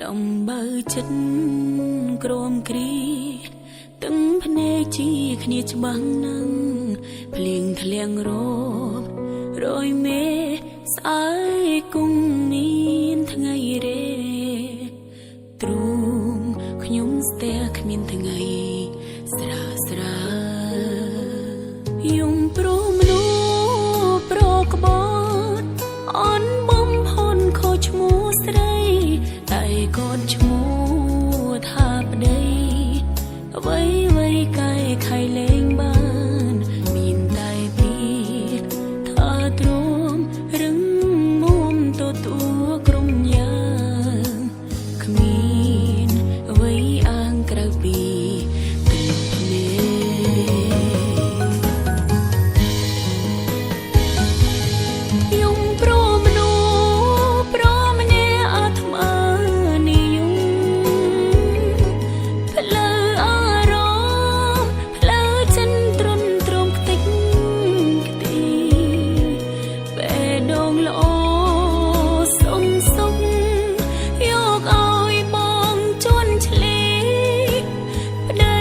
ដំបើចិត្តក្រមគ្រីទាំងភ្នែកជាគ្នាច្បាស់នឹងភ្លៀងធ្លៀងរបរយមេស្អើយគង់មានថ្ងៃរេទ្រូងខ្ញុំស្ទះគ្មានថ្ងៃស្រាស្រាយំព្រោះមនុស្សប្រក្បត់អន់បំផុនខុសឈ្មោះស្រីតែកូនឈ្មោះថាប្តីអ្វីអ្វីកាយខៃលែងបានមានតែពីថាទ្រាំរឹងមុំទទួលក្រុមយ៉ាងគ្មានអ្វីអាងក្រៅពីទឹកភ្នែកយំព្រមមនុស្សព្រមម្នាក់អាត្មានិយមផ្លូវអារម្មណ៍ផ្លូវចិនទ្រុនទ្រង់ខ្ទេចខ្ទីពេលដងល្អសុំសុំយកឲ្យបងជន់ឆ្លីប្តី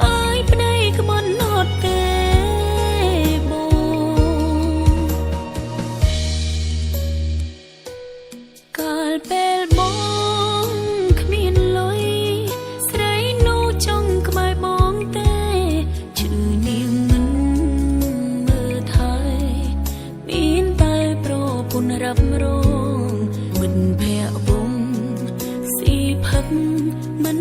អើយប្តីក្បត់អត់ទេបងកាលពេលបងគ្មានលុយស្រីនោះចង់ក្បែរបងទេឈឺនាងមិនមើលថែមានតែប្រពន្ធរ៉ាប់រងមិនភ័ក្រវងស៊ីផឹកមិន